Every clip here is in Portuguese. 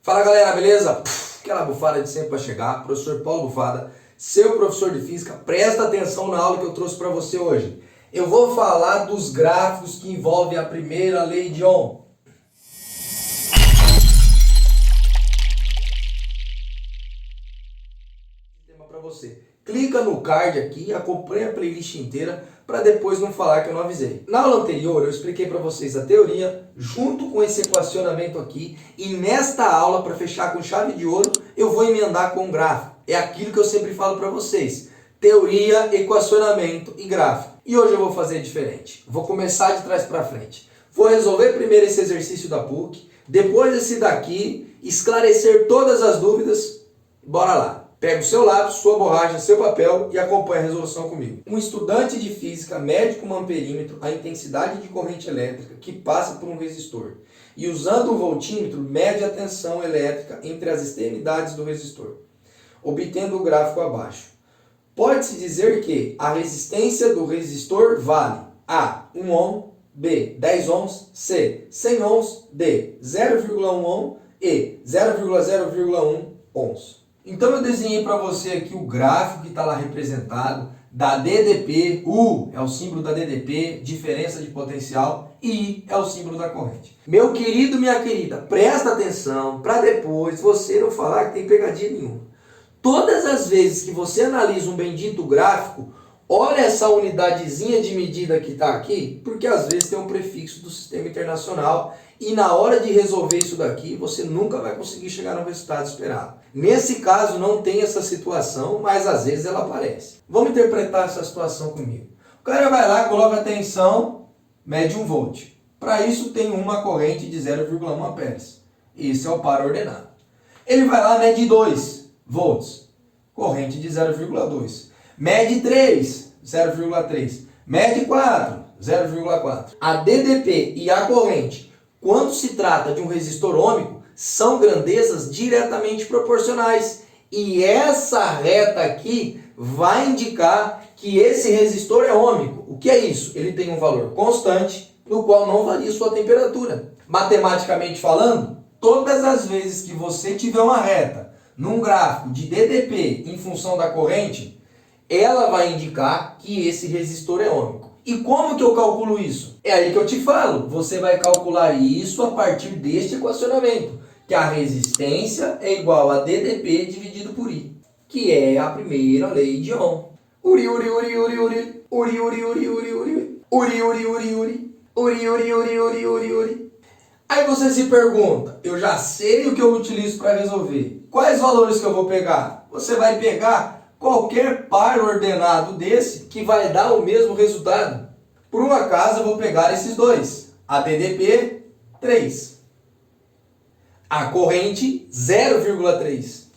Fala galera, beleza? Aquela bufada de sempre para chegar. Professor Paulo Bufada, seu professor de física. Presta atenção na aula que eu trouxe para você hoje. Eu vou falar dos gráficos que envolvem a primeira lei de Ohm. Para você. Clica no card aqui, acompanha a playlist inteira para depois não falar que eu não avisei. Na aula anterior eu expliquei para vocês a teoria junto com esse equacionamento aqui e nesta aula, para fechar com chave de ouro, eu vou emendar com um gráfico. É aquilo que eu sempre falo para vocês. Teoria, equacionamento e gráfico. E hoje eu vou fazer diferente. Vou começar de trás para frente. Vou resolver primeiro esse exercício da PUC, depois esse daqui, esclarecer todas as dúvidas. Bora lá. Pega o seu lápis, sua borracha, seu papel e acompanha a resolução comigo. Um estudante de física mede com um amperímetro a intensidade de corrente elétrica que passa por um resistor. E usando um voltímetro, mede a tensão elétrica entre as extremidades do resistor, obtendo o gráfico abaixo. Pode-se dizer que a resistência do resistor vale A, 1 ohm, B, 10 ohms, C, 100 ohms, D, 0,1 ohm e 0,0,1 ohms. Então eu desenhei para você aqui o gráfico que está lá representado da DDP. U é o símbolo da DDP, diferença de potencial, e I é o símbolo da corrente. Meu querido, minha querida, presta atenção para depois você não falar que tem pegadinha nenhuma. Todas as vezes que você analisa um bendito gráfico, olha essa unidadezinha de medida que está aqui, porque às vezes tem um prefixo do sistema internacional e na hora de resolver isso daqui, você nunca vai conseguir chegar no resultado esperado. Nesse caso não tem essa situação, mas às vezes ela aparece. Vamos interpretar essa situação comigo. O cara vai lá, coloca a tensão, mede 1 volt. Para isso tem uma corrente de 0,1 amperes. Esse é o par ordenado. Ele vai lá, mede 2 volts, corrente de 0,2. Mede 3, 0,3. Mede 4, 0,4. A DDP e a corrente, quando se trata de um resistor ôhmico, são grandezas diretamente proporcionais. E essa reta aqui vai indicar que esse resistor é ôhmico. O que é isso? Ele tem um valor constante, no qual não varia sua temperatura. Matematicamente falando, todas as vezes que você tiver uma reta num gráfico de DDP em função da corrente, ela vai indicar que esse resistor é ôhmico. E como que eu calculo isso? É aí que eu te falo. Você vai calcular isso a partir deste equacionamento, que a resistência é igual a DDP dividido por I, que é a primeira lei de Ohm. Uri, uri, uri, uri, uri. Uri, uri, uri, uri, uri. Uri, uri, uri, uri. Uri, uri, uri, uri, uri, uri. Aí você se pergunta, eu já sei o que eu utilizo para resolver. Quais valores que eu vou pegar? Você vai pegar qualquer par ordenado desse que vai dar o mesmo resultado. Por um acaso eu vou pegar esses dois. A DDP, 3. A corrente, 0,3.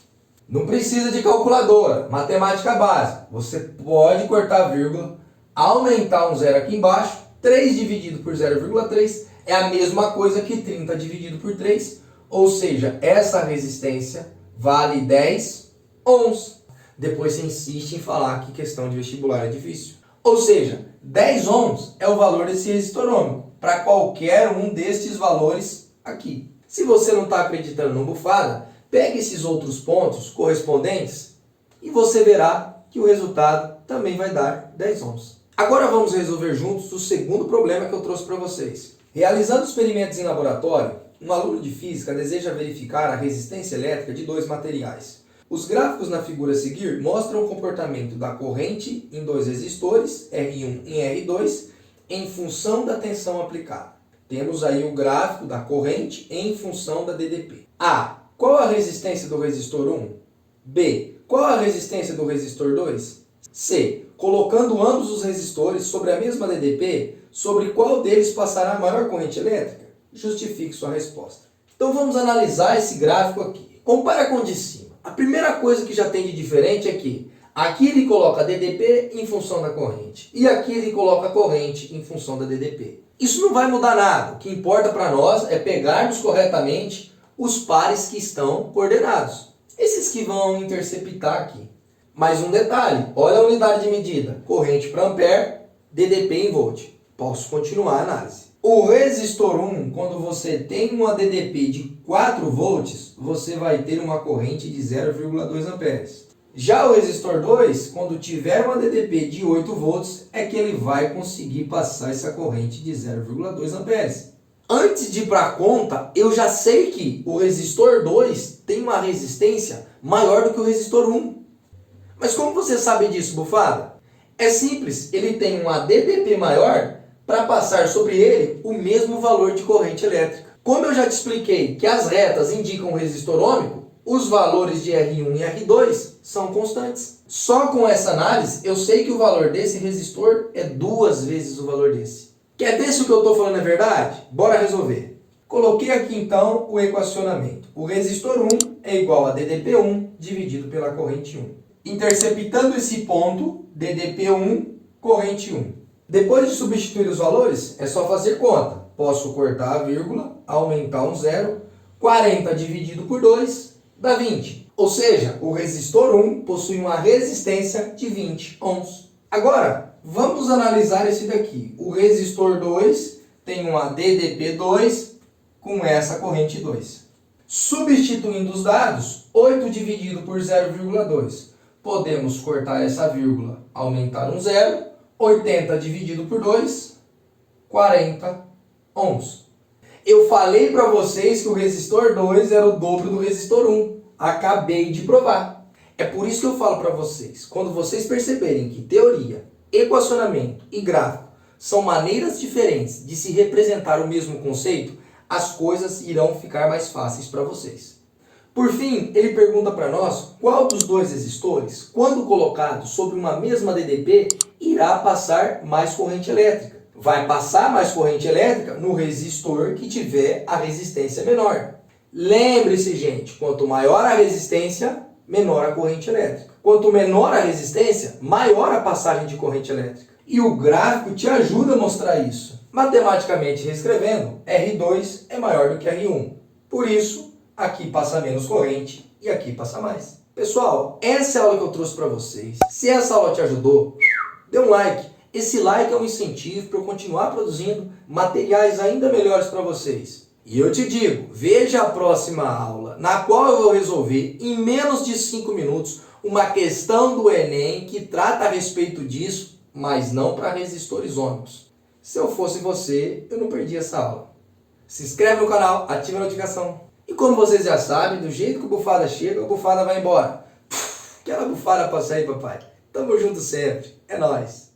Não precisa de calculadora, matemática básica. Você pode cortar a vírgula, aumentar um zero aqui embaixo. 3 dividido por 0,3 é a mesma coisa que 30 dividido por 3. Ou seja, essa resistência vale 10 ohms. Depois você insiste em falar que questão de vestibular é difícil. Ou seja, 10 ohms é o valor desse resistor ôhmico, para qualquer um destes valores aqui. Se você não está acreditando no Bufada, pegue esses outros pontos correspondentes e você verá que o resultado também vai dar 10 ohms. Agora vamos resolver juntos o segundo problema que eu trouxe para vocês. Realizando experimentos em laboratório, um aluno de física deseja verificar a resistência elétrica de dois materiais. Os gráficos na figura a seguir mostram o comportamento da corrente em dois resistores, R1 e R2, em função da tensão aplicada. Temos aí o gráfico da corrente em função da DDP. A. Qual a resistência do resistor 1? B. Qual a resistência do resistor 2? C. Colocando ambos os resistores sobre a mesma DDP, sobre qual deles passará a maior corrente elétrica? Justifique sua resposta. Então vamos analisar esse gráfico aqui. Compara com o de cima. A primeira coisa que já tem de diferente é que aqui ele coloca a DDP em função da corrente e aqui ele coloca a corrente em função da DDP. Isso não vai mudar nada. O que importa para nós é pegarmos corretamente os pares que estão coordenados. Esses que vão interceptar aqui. Mais um detalhe, olha a unidade de medida. Corrente para ampere, DDP em volt. Posso continuar a análise. O resistor 1, quando você tem uma DDP de 4 volts, você vai ter uma corrente de 0,2 amperes. Já o resistor 2, quando tiver uma DDP de 8 volts, é que ele vai conseguir passar essa corrente de 0,2 amperes. Antes de ir para a conta, eu já sei que o resistor 2 tem uma resistência maior do que o resistor 1. Mas como você sabe disso, Bufada? É simples, ele tem uma DDP maior para passar sobre ele o mesmo valor de corrente elétrica. Como eu já te expliquei que as retas indicam o resistor ômico, os valores de R1 e R2 são constantes. Só com essa análise eu sei que o valor desse resistor é 2 vezes o valor desse. Quer ver se o que eu estou falando é verdade? Bora resolver. Coloquei aqui então o equacionamento. O resistor 1 é igual a DDP1 dividido pela corrente 1. Interceptando esse ponto, DDP1, corrente 1. Depois de substituir os valores, é só fazer conta. Posso cortar a vírgula, aumentar um zero. 40 dividido por 2 dá 20. Ou seja, o resistor 1 possui uma resistência de 20 ohms. Agora, vamos analisar esse daqui. O resistor 2 tem uma DDP2 com essa corrente 2. Substituindo os dados, 8 dividido por 0,2. Podemos cortar essa vírgula, aumentar um zero. 80 dividido por 2, 40 ohms. Eu falei para vocês que o resistor 2 era o dobro do resistor 1. Acabei de provar. É por isso que eu falo para vocês, quando vocês perceberem que teoria, equacionamento e gráfico são maneiras diferentes de se representar o mesmo conceito, as coisas irão ficar mais fáceis para vocês. Por fim, ele pergunta para nós qual dos dois resistores, quando colocado sobre uma mesma DDP, irá passar mais corrente elétrica. Vai passar mais corrente elétrica no resistor que tiver a resistência menor. Lembre-se, gente, quanto maior a resistência, menor a corrente elétrica. Quanto menor a resistência, maior a passagem de corrente elétrica. E o gráfico te ajuda a mostrar isso. Matematicamente reescrevendo, R2 é maior do que R1. Por isso, aqui passa menos corrente e aqui passa mais. Pessoal, essa é a aula que eu trouxe para vocês. Se essa aula te ajudou, dê um like. Esse like é um incentivo para eu continuar produzindo materiais ainda melhores para vocês. E eu te digo, veja a próxima aula, na qual eu vou resolver em menos de 5 minutos uma questão do Enem que trata a respeito disso, mas não para resistores ômicos. Se eu fosse você, eu não perdia essa aula. Se inscreve no canal, ativa a notificação. E como vocês já sabem, do jeito que o Bufada chega, o Bufada vai embora. Aquela bufada pra sair, papai. Tamo junto sempre. É nóis.